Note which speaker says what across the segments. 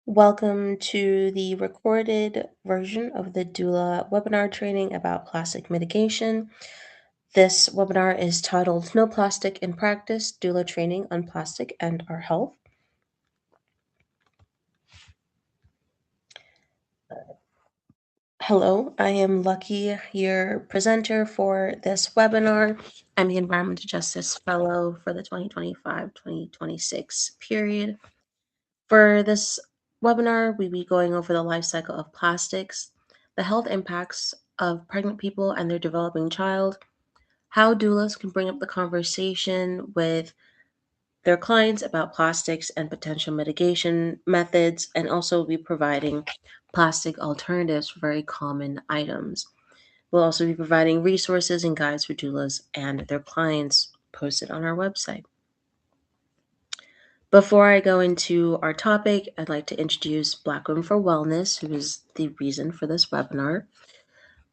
Speaker 1: Welcome to the recorded version of the Doula webinar training about plastic mitigation. This webinar is titled No Plastic in Practice, Doula Training on Plastic and Our Health. Hello, I am Lukkee, your presenter for this webinar. I'm the Environmental Justice Fellow for the 2025-2026 period. For this webinar, we'll be going over the life cycle of plastics, the health impacts of pregnant people and their developing child, how doulas can bring up the conversation with their clients about plastics and potential mitigation methods, and also be providing plastic alternatives for very common items. We'll also be providing resources and guides for doulas and their clients posted on our website. Before I go into our topic, I'd like to introduce Black Women for Wellness, who is the reason for this webinar.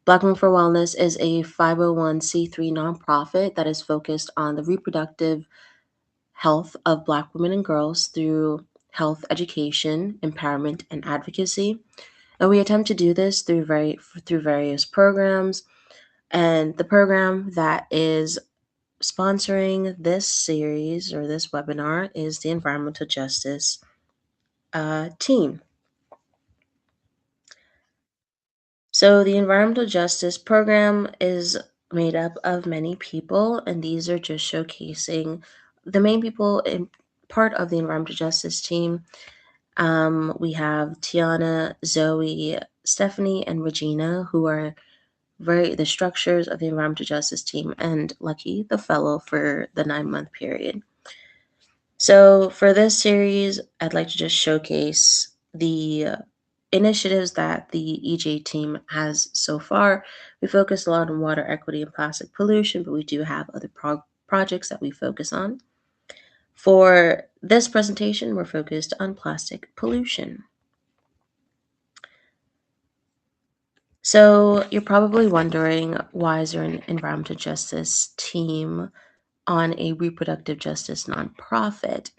Speaker 1: Black Women for Wellness is a 501c3 nonprofit that is focused on the reproductive health of Black women and girls through health education, empowerment, and advocacy. And we attempt to do this through various programs. And the program that is sponsoring this series or this webinar is the Environmental Justice team. So the Environmental Justice program is made up of many people, and these are just showcasing the main people in part of the Environmental Justice team. We have Tiana, Zoe, Stephanie, and Regina, who are the structures of the Environmental Justice team, and Lukkee, the fellow for the 9-month period. So for this series, I'd like to just showcase the initiatives that the EJ team has so far. We focus a lot on water equity and plastic pollution, but we do have other projects that we focus on. For this presentation, we're focused on plastic pollution. So you're probably wondering, why is there an environmental justice team on a reproductive justice nonprofit?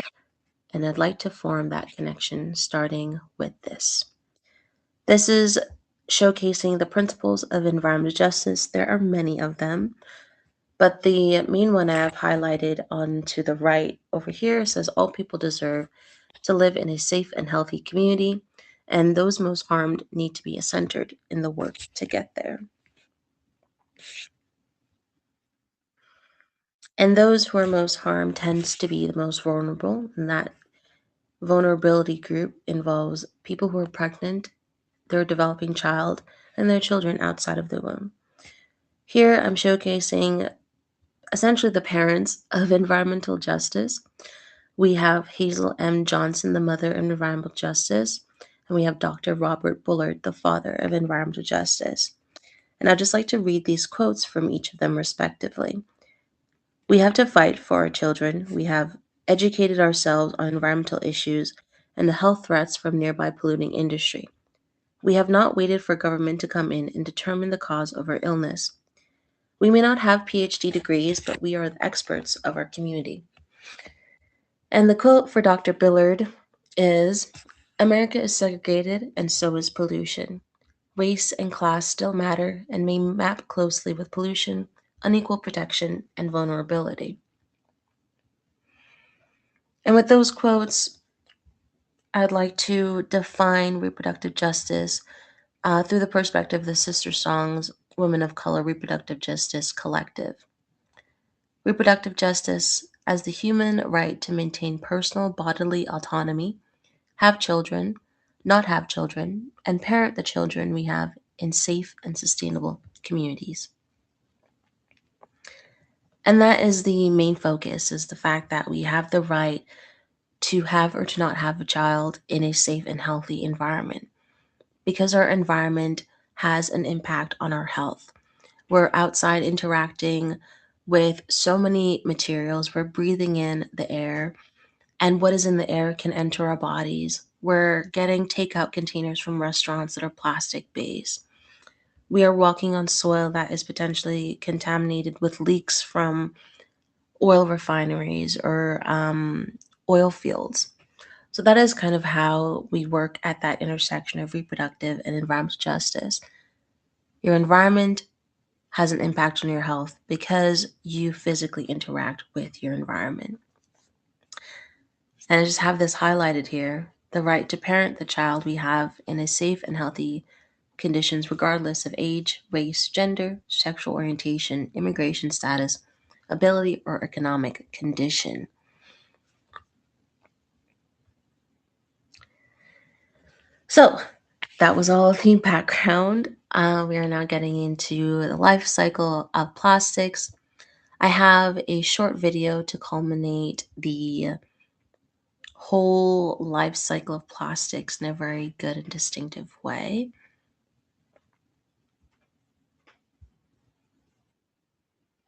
Speaker 1: And I'd like to form that connection starting with this. This is showcasing the principles of environmental justice. There are many of them, but the main one I have highlighted on to the right over here says all people deserve to live in a safe and healthy community, and those most harmed need to be centered in the work to get there. And those who are most harmed tends to be the most vulnerable, and that vulnerability group involves people who are pregnant, their developing child, and their children outside of the womb. Here I'm showcasing essentially the parents of environmental justice. We have Hazel M. Johnson, the mother of environmental justice, and we have Dr. Robert Bullard, the father of environmental justice. And I'd just like to read these quotes from each of them respectively. We have to fight for our children. We have educated ourselves on environmental issues and the health threats from nearby polluting industry. We have not waited for government to come in and determine the cause of our illness. We may not have PhD degrees, but we are the experts of our community. And the quote for Dr. Bullard is, America is segregated and so is pollution. Race and class still matter and may map closely with pollution, unequal protection, and vulnerability. And with those quotes, I'd like to define reproductive justice through the perspective of the Sister Songs Women of Color Reproductive Justice Collective. Reproductive justice as the human right to maintain personal bodily autonomy, have children, not have children, and parent the children we have in safe and sustainable communities. And that is the main focus, is the fact that we have the right to have or to not have a child in a safe and healthy environment, because our environment has an impact on our health. We're outside interacting with so many materials. We're breathing in the air, and what is in the air can enter our bodies. We're getting takeout containers from restaurants that are plastic based. We are walking on soil that is potentially contaminated with leaks from oil refineries or oil fields. So that is kind of how we work at that intersection of reproductive and environmental justice. Your environment has an impact on your health because you physically interact with your environment. And I just have this highlighted here, the right to parent the child we have in a safe and healthy conditions regardless of age, race, gender, sexual orientation, immigration status, ability, or economic condition. So that was all the background. We are now getting into the life cycle of plastics. I have a short video to culminate the whole life cycle of plastics in a very good and distinctive way.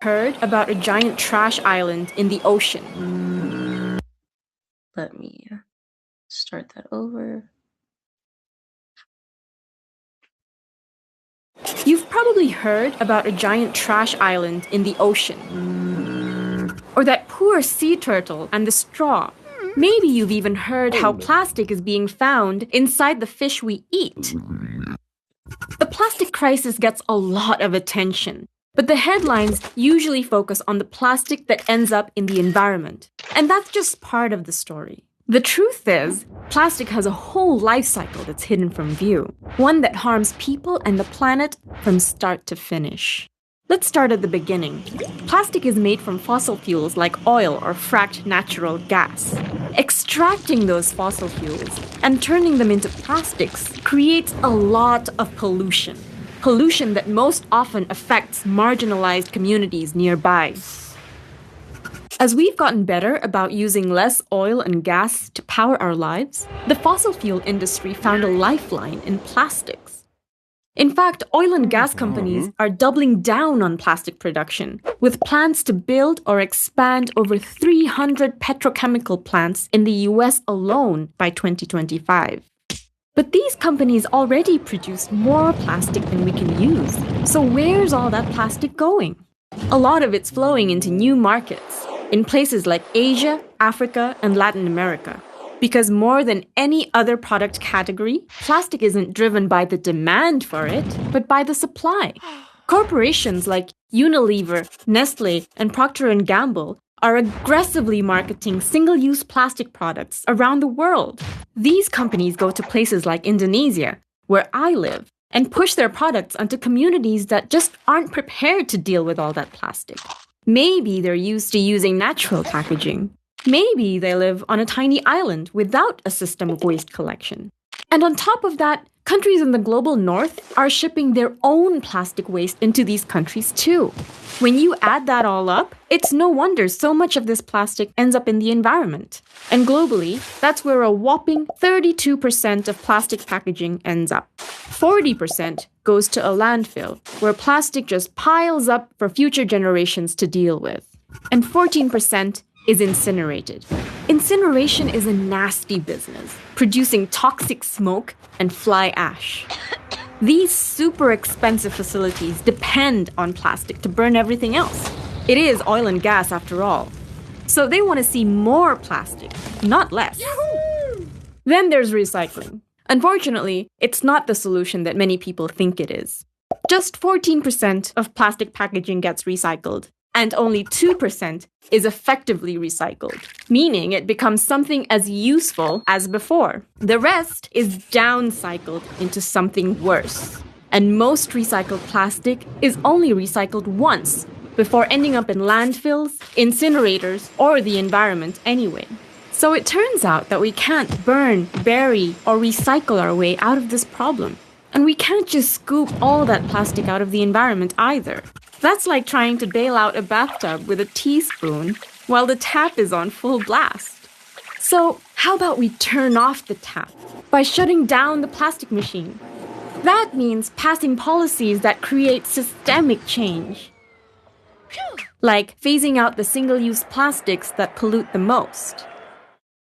Speaker 2: Heard about a giant trash island in the ocean.
Speaker 1: Let me start that over.
Speaker 2: You've probably heard about a giant trash island in the ocean. Or that poor sea turtle and the straw. Maybe you've even heard how plastic is being found inside the fish we eat. The plastic crisis gets a lot of attention, but the headlines usually focus on the plastic that ends up in the environment. And that's just part of the story. The truth is, plastic has a whole life cycle that's hidden from view, one that harms people and the planet from start to finish. Let's start at the beginning. Plastic is made from fossil fuels like oil or fracked natural gas. Extracting those fossil fuels and turning them into plastics creates a lot of pollution. Pollution that most often affects marginalized communities nearby. As we've gotten better about using less oil and gas to power our lives, the fossil fuel industry found a lifeline in plastics. In fact, oil and gas companies are doubling down on plastic production, with plans to build or expand over 300 petrochemical plants in the US alone by 2025. But these companies already produce more plastic than we can use. So where's all that plastic going? A lot of it's flowing into new markets, in places like Asia, Africa, and Latin America. Because more than any other product category, plastic isn't driven by the demand for it, but by the supply. Corporations like Unilever, Nestle, and Procter & Gamble are aggressively marketing single-use plastic products around the world. These companies go to places like Indonesia, where I live, and push their products onto communities that just aren't prepared to deal with all that plastic. Maybe they're used to using natural packaging. Maybe they live on a tiny island without a system of waste collection. And on top of that, countries in the global north are shipping their own plastic waste into these countries too. When you add that all up, it's no wonder so much of this plastic ends up in the environment. And globally, that's where a whopping 32% of plastic packaging ends up. 40% goes to a landfill, where plastic just piles up for future generations to deal with. And 14% is incinerated. Incineration is a nasty business, producing toxic smoke and fly ash. These super expensive facilities depend on plastic to burn everything else. It is oil and gas after all. So they want to see more plastic, not less. Yahoo! Then there's recycling. Unfortunately, it's not the solution that many people think it is. Just 14% of plastic packaging gets recycled, and only 2% is effectively recycled, meaning it becomes something as useful as before. The rest is downcycled into something worse. And most recycled plastic is only recycled once, before ending up in landfills, incinerators, or the environment anyway. So it turns out that we can't burn, bury, or recycle our way out of this problem. And we can't just scoop all that plastic out of the environment either. That's like trying to bail out a bathtub with a teaspoon while the tap is on full blast. So how about we turn off the tap by shutting down the plastic machine? That means passing policies that create systemic change. Like phasing out the single-use plastics that pollute the most.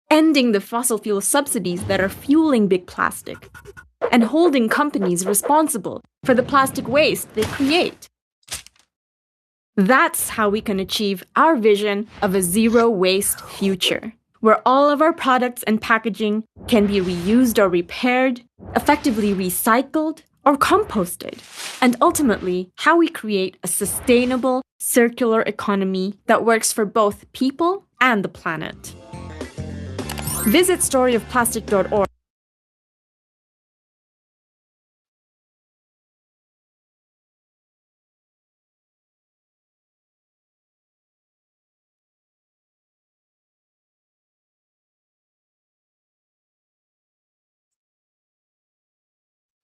Speaker 2: Ending the fossil fuel subsidies that are fueling big plastic. And holding companies responsible for the plastic waste they create. That's how we can achieve our vision of a zero-waste future, where all of our products and packaging can be reused or repaired, effectively recycled or composted, and ultimately how we create a sustainable, circular economy that works for both people and the planet. Visit storyofplastic.org.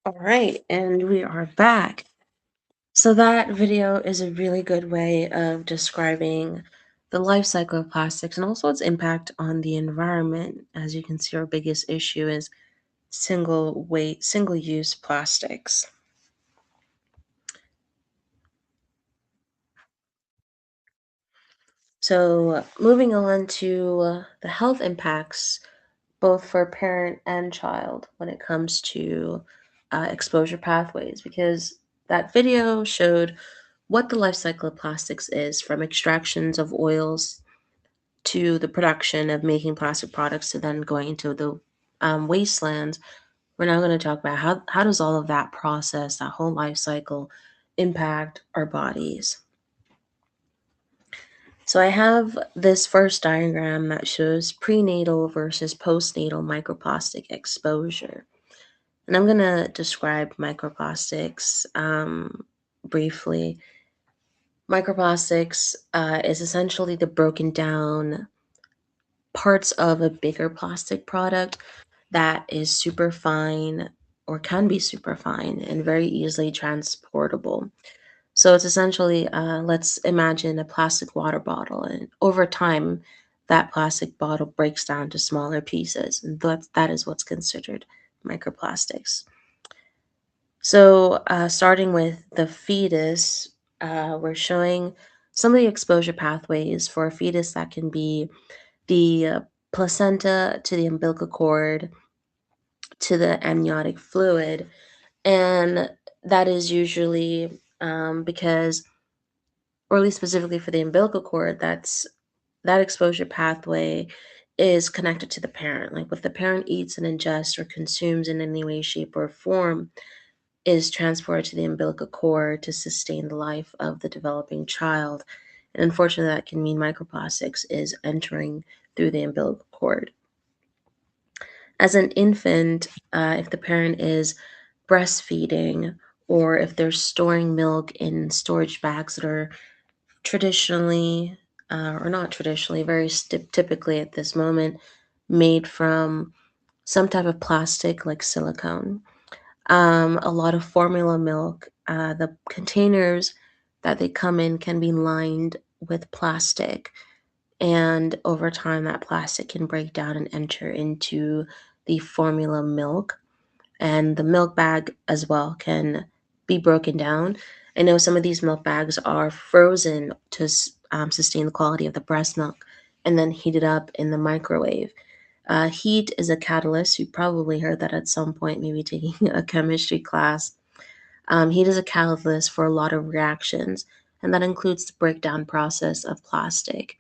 Speaker 1: All right, and we are back. So that video is a really good way of describing the life cycle of plastics and also its impact on the environment. As you can see, our biggest issue is single-use plastics. So moving on to the health impacts, both for parent and child, when it comes to exposure pathways, because that video showed what the life cycle of plastics is, from extractions of oils to the production of making plastic products to then going into the wastelands. We're now going to talk about how does all of that process, that whole life cycle, impact our bodies. So I have this first diagram that shows prenatal versus postnatal microplastic exposure. And I'm going to describe microplastics briefly. Microplastics is essentially the broken down parts of a bigger plastic product that is super fine or can be super fine and very easily transportable. So it's essentially, let's imagine a plastic water bottle, and over time, that plastic bottle breaks down to smaller pieces, and that is what's considered microplastics. So, starting with the fetus, we're showing some of the exposure pathways for a fetus that can be the placenta to the umbilical cord to the amniotic fluid. And that is usually because, or at least specifically for the umbilical cord, that exposure pathway is connected to the parent. Like what the parent eats and ingests or consumes in any way, shape, or form is transported to the umbilical cord to sustain the life of the developing child. And unfortunately, that can mean microplastics is entering through the umbilical cord. As an infant, if the parent is breastfeeding or if they're storing milk in storage bags that are traditionally, or not traditionally, very typically at this moment, made from some type of plastic like silicone. A lot of formula milk, the containers that they come in can be lined with plastic. And over time, that plastic can break down and enter into the formula milk. And the milk bag as well can be broken down. I know some of these milk bags are frozen to sustain the quality of the breast milk and then heated up in the microwave. Heat is a catalyst. You probably heard that at some point, maybe taking a chemistry class. Heat is a catalyst for a lot of reactions, and that includes the breakdown process of plastic.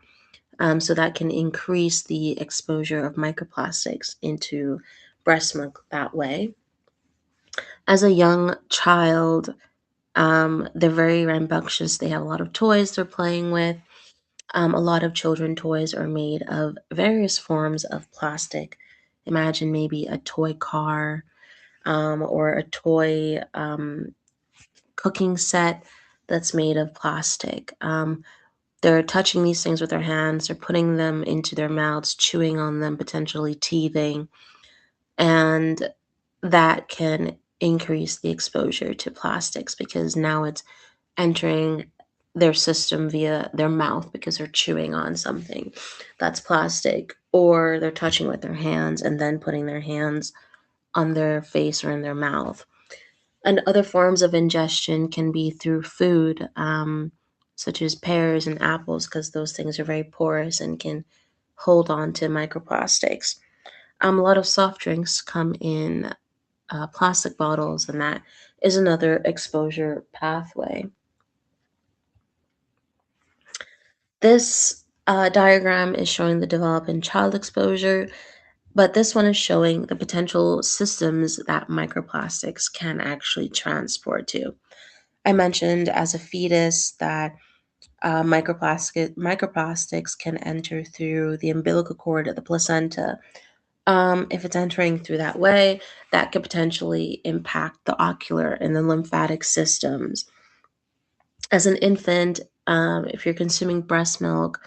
Speaker 1: So that can increase the exposure of microplastics into breast milk that way. As a young child, they're very rambunctious. They have a lot of toys they're playing with. A lot of children toys are made of various forms of plastic. Imagine maybe a toy car or a toy cooking set that's made of plastic. They're touching these things with their hands, they're putting them into their mouths, chewing on them, potentially teething, and that can increase the exposure to plastics because now it's entering their system via their mouth because they're chewing on something that's plastic, or they're touching with their hands and then putting their hands on their face or in their mouth. And other forms of ingestion can be through food, such as pears and apples, because those things are very porous and can hold on to microplastics. A lot of soft drinks come in plastic bottles, and that is another exposure pathway. This diagram is showing the developing child exposure, but this one is showing the potential systems that microplastics can actually transport to. I mentioned as a fetus that microplastics can enter through the umbilical cord of the placenta. If it's entering through that way, that could potentially impact the ocular and the lymphatic systems. As an infant, if you're consuming breast milk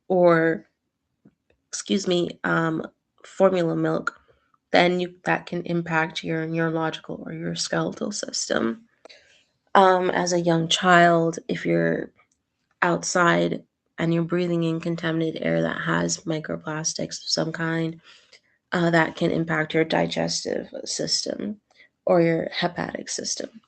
Speaker 1: or, excuse me, formula milk, then that can impact your neurological or your skeletal system. As a young child, if you're outside and you're breathing in contaminated air that has microplastics of some kind, that can impact your digestive system or your hepatic system.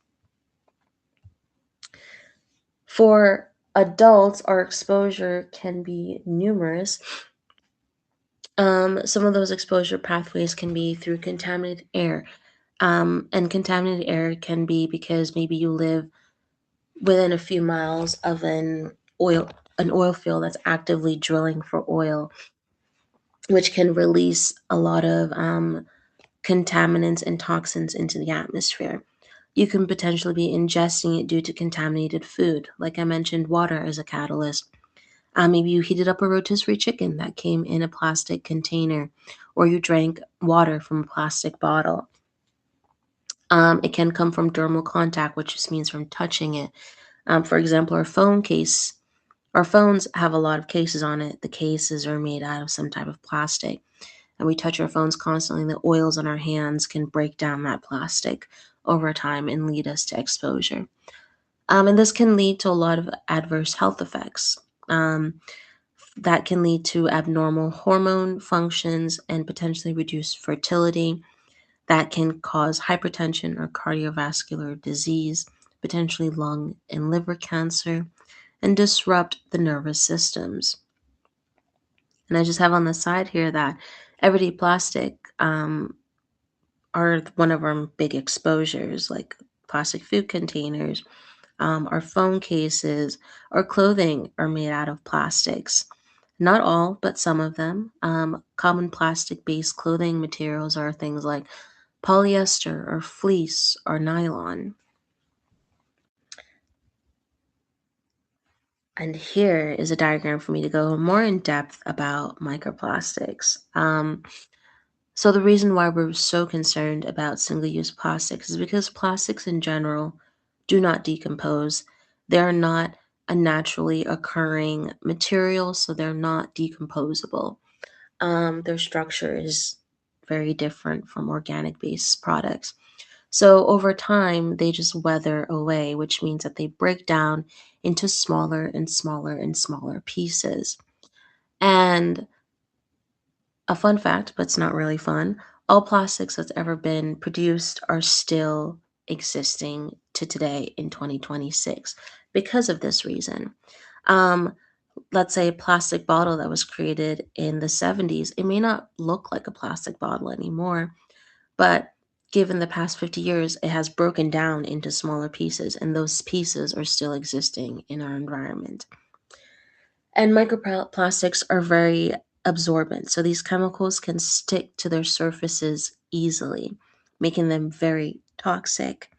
Speaker 1: For adults, our exposure can be numerous. Some of those exposure pathways can be through contaminated air. And contaminated air can be because maybe you live within a few miles of an oil field that's actively drilling for oil, which can release a lot of contaminants and toxins into the atmosphere. You can potentially be ingesting it due to contaminated food. Like I mentioned, water is a catalyst. Maybe you heated up a rotisserie chicken that came in a plastic container, or you drank water from a plastic bottle. It can come from dermal contact, which just means from touching it. For example, our phones have a lot of cases on it. The cases are made out of some type of plastic, and we touch our phones constantly. The oils on our hands can break down that plastic over time and lead us to exposure. And this can lead to a lot of adverse health effects. That can lead to abnormal hormone functions and potentially reduced fertility. That can cause hypertension or cardiovascular disease, potentially lung and liver cancer, and disrupt the nervous systems. And I just have on the side here that everyday plastic are one of our big exposures, like plastic food containers, our phone cases, our clothing are made out of plastics. Not all, but some of them. Common plastic based clothing materials are things like polyester or fleece or nylon. And here is a diagram for me to go more in depth about microplastics. So, the reason why we're so concerned about single use plastics is because plastics in general do not decompose. They're not a naturally occurring material, so they're not decomposable. Their structure is very different from organic based products. So over time, they just weather away, which means that they break down into smaller and smaller and smaller pieces. And a fun fact, but it's not really fun, all plastics that's ever been produced are still existing to today in 2026 because of this reason. Um, let's say a plastic bottle that was created in the 70s, it may not look like a plastic bottle anymore, but given the past 50 years, it has broken down into smaller pieces, and those pieces are still existing in our environment. And microplastics are very absorbent, so these chemicals can stick to their surfaces easily, making them very toxic.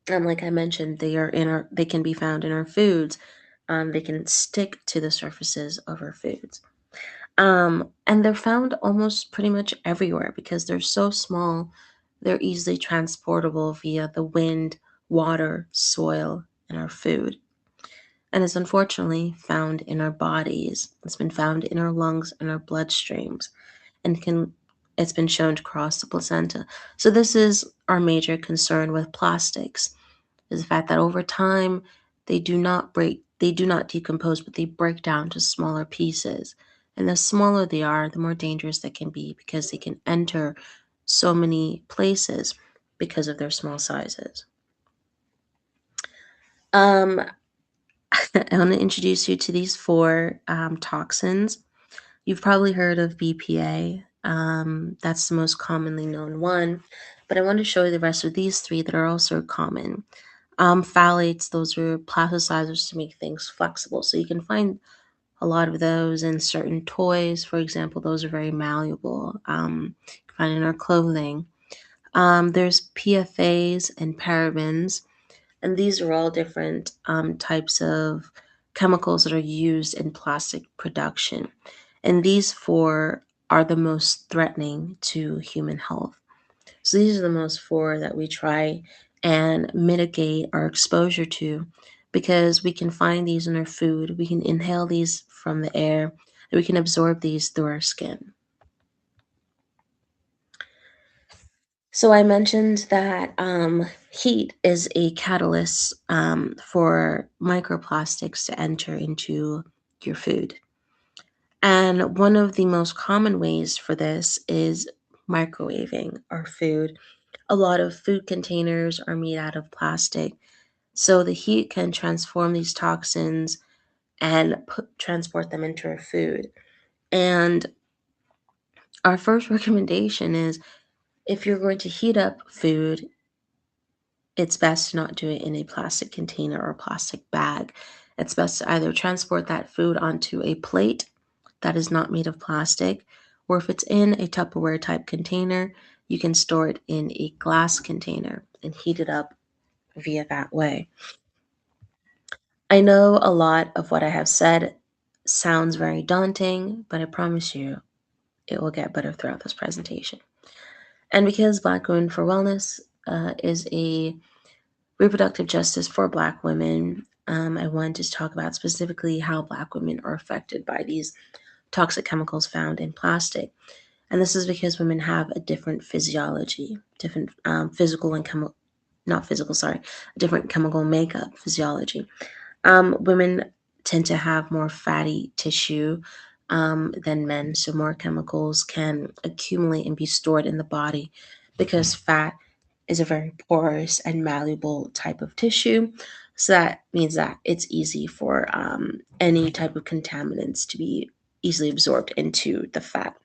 Speaker 1: And like I mentioned, they can be found in our foods. They can stick to the surfaces of our foods. And they're found almost pretty much everywhere because they're so small, they're easily transportable via the wind, water, soil, and our food. And it's unfortunately found in our bodies. It's been found in our lungs and our bloodstreams, and can it's been shown to cross the placenta. So this is our major concern with plastics, is the fact that over time they do not decompose, but they break down to smaller pieces. And the smaller they are, the more dangerous they can be because they can enter so many places because of their small sizes. Um, I want to introduce you to these four toxins. You've probably heard of BPA. That's the most commonly known one. But I want to show you the rest of these three that are also common. Phthalates, those are plasticizers to make things flexible. So you can find a lot of those in certain toys, for example. Those are very malleable. You can find in our clothing. There's PFAs and parabens, and these are all different types of chemicals that are used in plastic production. And these four are the most threatening to human health. So these are the most four that we try and mitigate our exposure to, because we can find these in our food, we can inhale these from the air, and we can absorb these through our skin. So I mentioned that heat is a catalyst for microplastics to enter into your food. And one of the most common ways for this is microwaving our food. A lot of food containers are made out of plastic, so the heat can transform these toxins and transport them into our food. And our first recommendation is, if you're going to heat up food, it's best to not do it in a plastic container or plastic bag. It's best to either transport that food onto a plate that is not made of plastic, or if it's in a Tupperware type container, you can store it in a glass container and heat it up via that way. I know a lot of what I have said sounds very daunting, but I promise you it will get better throughout this presentation. And because Black Women for Wellness is a reproductive justice for Black women, I wanted to talk about specifically how Black women are affected by these toxic chemicals found in plastic. And this is because women have a different physiology, different physical and chemical, not physical, sorry, different chemical makeup physiology. Women tend to have more fatty tissue than men, so more chemicals can accumulate and be stored in the body because fat is a very porous and malleable type of tissue. So that means that it's easy for any type of contaminants to be easily absorbed into the fat.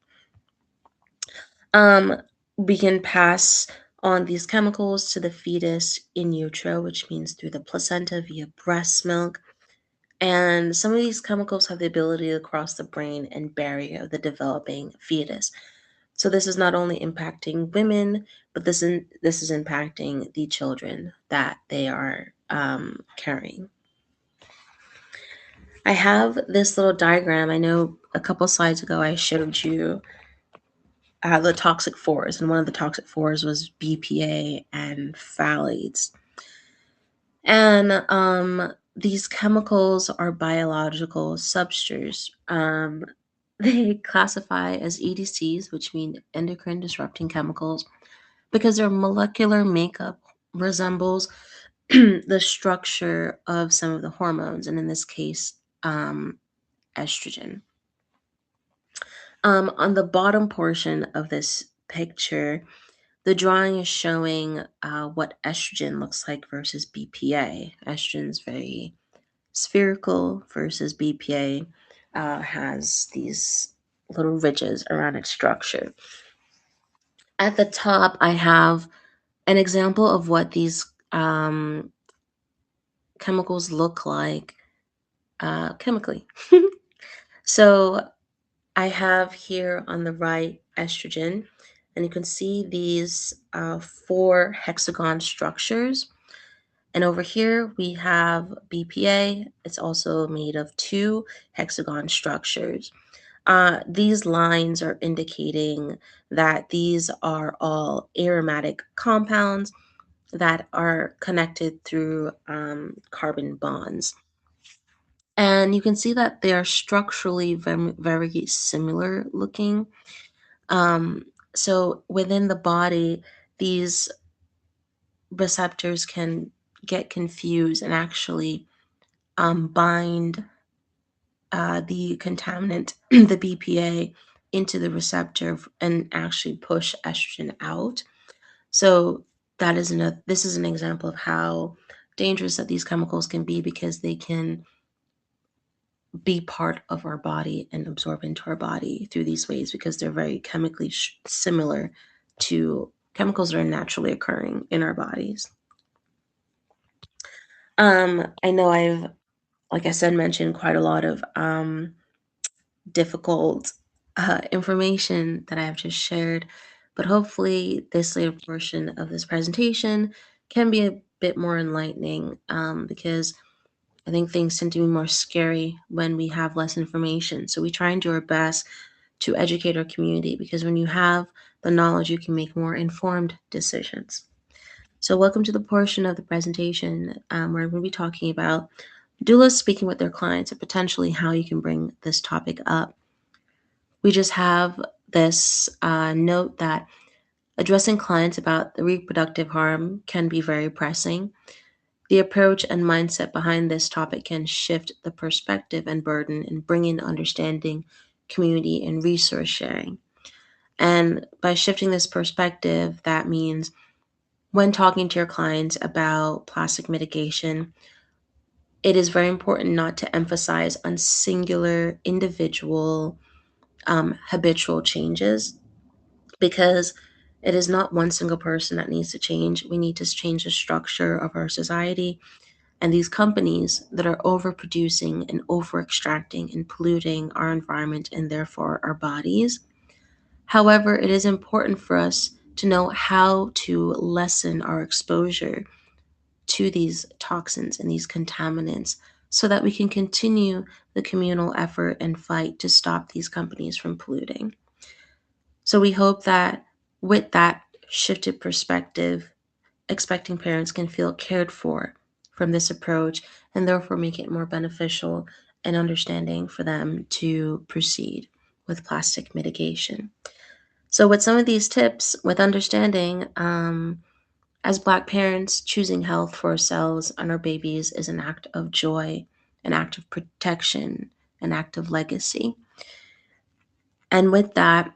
Speaker 1: Um, we can pass on these chemicals to the fetus in utero, which means through the placenta via breast milk. And some of these chemicals have the ability to cross the brain and barrier of the developing fetus. So this is not only impacting women, but this is impacting the children that they are carrying. I have this little diagram. I know a couple slides ago I showed you the toxic fours, and one of the toxic fours was BPA and phthalates. And these chemicals are biological substances. They classify as EDCs, which mean endocrine-disrupting chemicals, because their molecular makeup resembles the structure of some of the hormones, and in this case, estrogen. On the bottom portion of this picture, the drawing is showing what estrogen looks like versus BPA. Estrogen is very spherical versus BPA has these little ridges around its structure. At the top, I have an example of what these chemicals look like chemically. So I have here on the right estrogen, and you can see these four hexagon structures. And over here we have BPA. It's also made of two hexagon structures. These lines are indicating that these are all aromatic compounds that are connected through carbon bonds. And you can see that they are structurally very, very similar looking. So within the body, these receptors can get confused and actually bind the contaminant, the BPA, into the receptor and actually push estrogen out. So this is an example of how dangerous that these chemicals can be, because they can be part of our body and absorb into our body through these ways, because they're very chemically similar to chemicals that are naturally occurring in our bodies. I know I've, like I said, mentioned quite a lot of difficult information that I have just shared, but hopefully this later portion of this presentation can be a bit more enlightening, because I think things tend to be more scary when we have less information. So we try and do our best to educate our community, because when you have the knowledge, you can make more informed decisions. So welcome to the portion of the presentation where I'm going to be talking about doulas speaking with their clients and potentially how you can bring this topic up. We just have this note that addressing clients about the reproductive harm can be very pressing. The approach and mindset behind this topic can shift the perspective and burden and bring in understanding, community, and resource sharing. And by shifting this perspective, that means when talking to your clients about plastic mitigation, it is very important not to emphasize on singular, individual, habitual changes, because it is not one single person that needs to change. We need to change the structure of our society. And these companies that are overproducing and over extracting and polluting our environment and therefore our bodies. However, it is important for us to know how to lessen our exposure to these toxins and these contaminants so that we can continue the communal effort and fight to stop these companies from polluting. So we hope that with that shifted perspective, expecting parents can feel cared for from this approach and therefore make it more beneficial and understanding for them to proceed with plastic mitigation. So, with some of these tips, with understanding, as Black parents, choosing health for ourselves and our babies is an act of joy, an act of protection, an act of legacy. And with that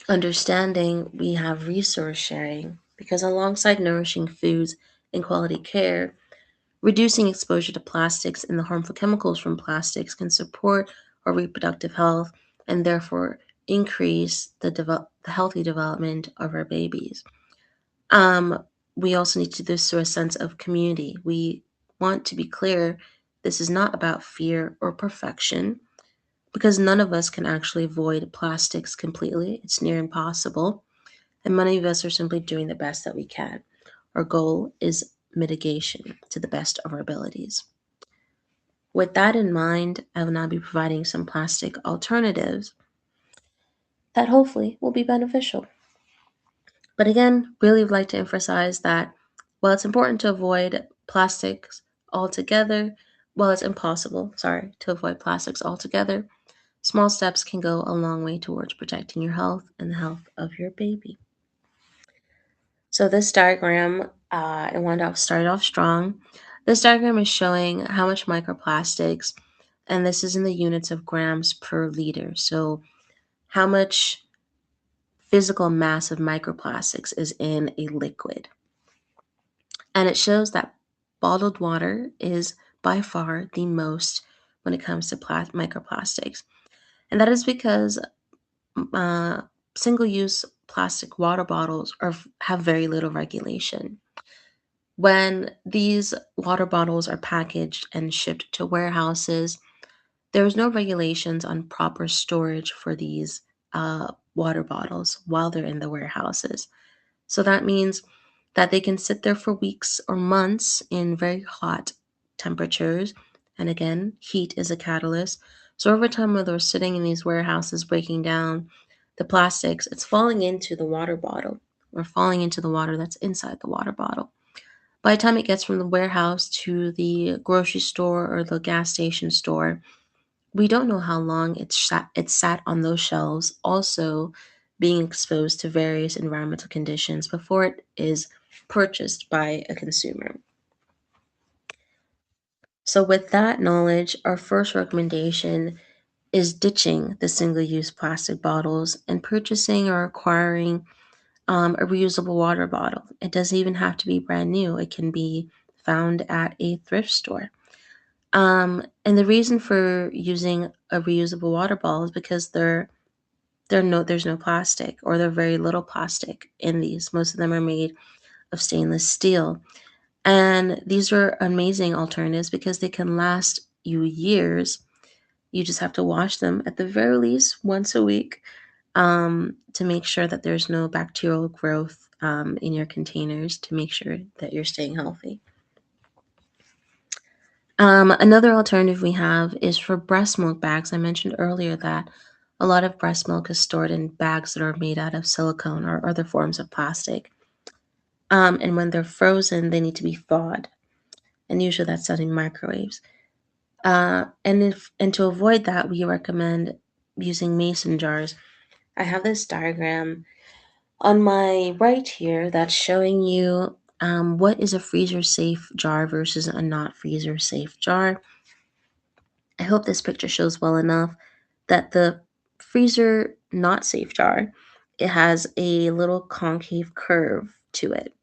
Speaker 1: understanding, we have resource sharing, because alongside nourishing foods and quality care, reducing exposure to plastics and the harmful chemicals from plastics can support our reproductive health and therefore increase the healthy development of our babies. We also need to do this through a sense of community. We want to be clear, this is not about fear or perfection, because none of us can actually avoid plastics completely. It's near impossible. And many of us are simply doing the best that we can. Our goal is mitigation to the best of our abilities. With that in mind, I will now be providing some plastic alternatives that hopefully will be beneficial. But again, really would like to emphasize that while it's important to avoid plastics altogether, while it's impossible, to avoid plastics altogether, small steps can go a long way towards protecting your health and the health of your baby. So this diagram, I wanted to start off strong. This diagram is showing how much microplastics, and this is in the units of grams per liter. So how much physical mass of microplastics is in a liquid. And it shows that bottled water is by far the most when it comes to microplastics. And that is because uh, single-use plastic water bottles have very little regulation. When these water bottles are packaged and shipped to warehouses, there's no regulations on proper storage for these water bottles while they're in the warehouses. So that means that they can sit there for weeks or months in very hot temperatures. And again, heat is a catalyst. So over time, while they're sitting in these warehouses breaking down the plastics, it's falling into the water bottle or falling into the water that's inside the water bottle. By the time it gets from the warehouse to the grocery store or the gas station store, we don't know how long it's sat on those shelves, also being exposed to various environmental conditions before it is purchased by a consumer. So, with that knowledge, our first recommendation is ditching the single-use plastic bottles and purchasing or acquiring a reusable water bottle. It doesn't even have to be brand new. It can be found at a thrift store. And the reason for using a reusable water bottle is because there's no plastic, or there's very little plastic in these. Most of them are made of stainless steel. And these are amazing alternatives because they can last you years You just have to wash them at the very least once a week to make sure that there's no bacterial growth in your containers to make sure that you're staying healthy. Another alternative we have is for breast milk bags. I mentioned earlier that a lot of breast milk is stored in bags that are made out of silicone or other forms of plastic. And when they're frozen, they need to be thawed. And usually that's done in microwaves. And to avoid that, we recommend using mason jars. I have this diagram on my right here that's showing you what is a freezer safe jar versus a not freezer safe jar. I hope this picture shows well enough that the freezer not safe jar, it has a little concave curve to it,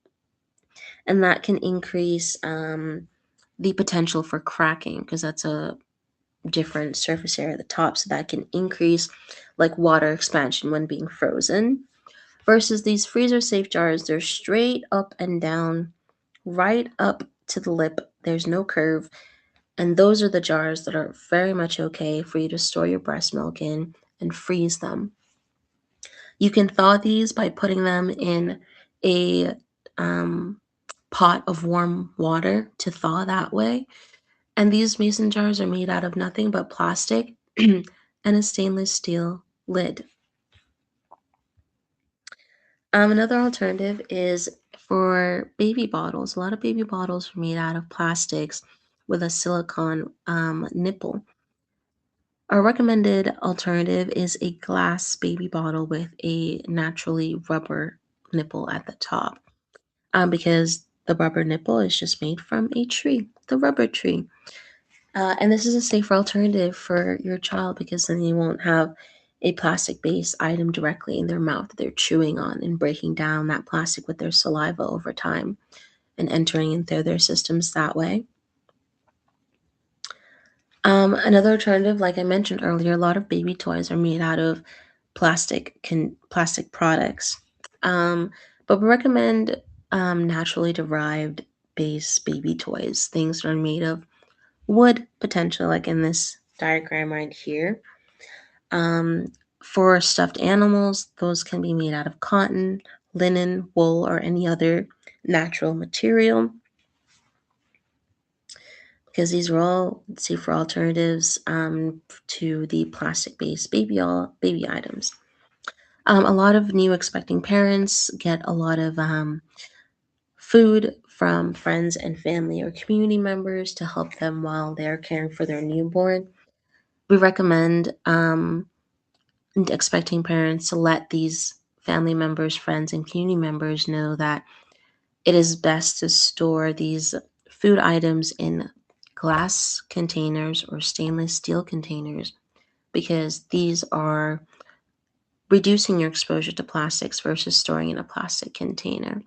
Speaker 1: and that can increase the potential for cracking because that's a different surface area at the top, so that can increase like water expansion when being frozen. Versus these freezer safe jars, they're straight up and down, right up to the lip. There's no curve. And those are the jars that are very much okay for you to store your breast milk in and freeze them. You can thaw these by putting them in a um, pot of warm water to thaw that way. And these mason jars are made out of nothing but plastic and a stainless steel lid. Another alternative is for baby bottles. A lot of baby bottles are made out of plastics with a silicone nipple. Our recommended alternative is a glass baby bottle with a naturally rubber nipple at the top, because the rubber nipple is just made from a tree, the rubber tree. And this is a safer alternative for your child because then you won't have a plastic based item directly in their mouth that they're chewing on and breaking down that plastic with their saliva over time and entering into their systems that way. Another alternative, like I mentioned earlier, a lot of baby toys are made out of plastic products. Um, but we recommend naturally derived base baby toys, things that are made of wood, potentially, like in this diagram right here. Um, for stuffed animals, those can be made out of cotton, linen, wool, or any other natural material because these are all safer alternatives to the plastic-based baby items. A lot of new expecting parents get a lot of food from friends and family or community members to help them while they're caring for their newborn. We recommend expecting parents to let these family members, friends, and community members know that it is best to store these food items in glass containers or stainless steel containers because these are reducing your exposure to plastics versus storing in a plastic container.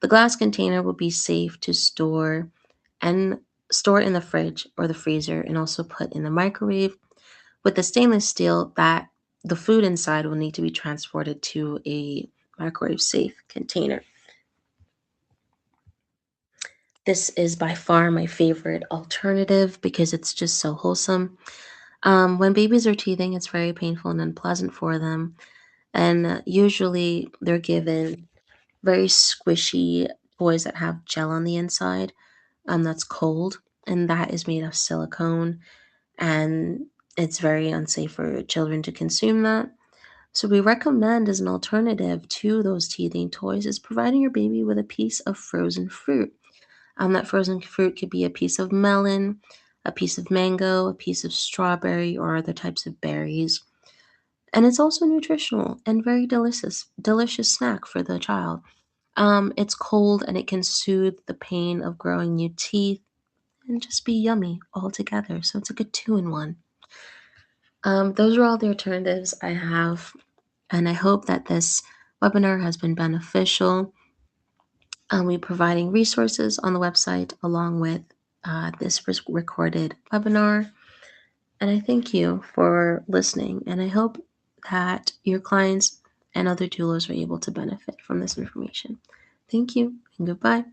Speaker 1: The glass container will be safe to and store in the fridge or the freezer and also put in the microwave. With the stainless steel, that the food inside will need to be transported to a microwave safe container. This is by far my favorite alternative because it's just so wholesome. When babies are teething, it's very painful and unpleasant for them. And usually they're given very squishy toys that have gel on the inside that's cold. And that is made of silicone. And it's very unsafe for children to consume that. So we recommend as an alternative to those teething toys is providing your baby with a piece of frozen fruit. That frozen fruit could be a piece of melon, a piece of mango, a piece of strawberry, or other types of berries. And it's also nutritional and very delicious snack for the child. It's cold and it can soothe the pain of growing new teeth and just be yummy all together. So it's a good two-in-one. Those are all the alternatives I have, and I hope that this webinar has been beneficial. We're providing resources on the website along with this recorded webinar. And I thank you for listening. And I hope that your clients and other doulas are able to benefit from this information. Thank you and goodbye.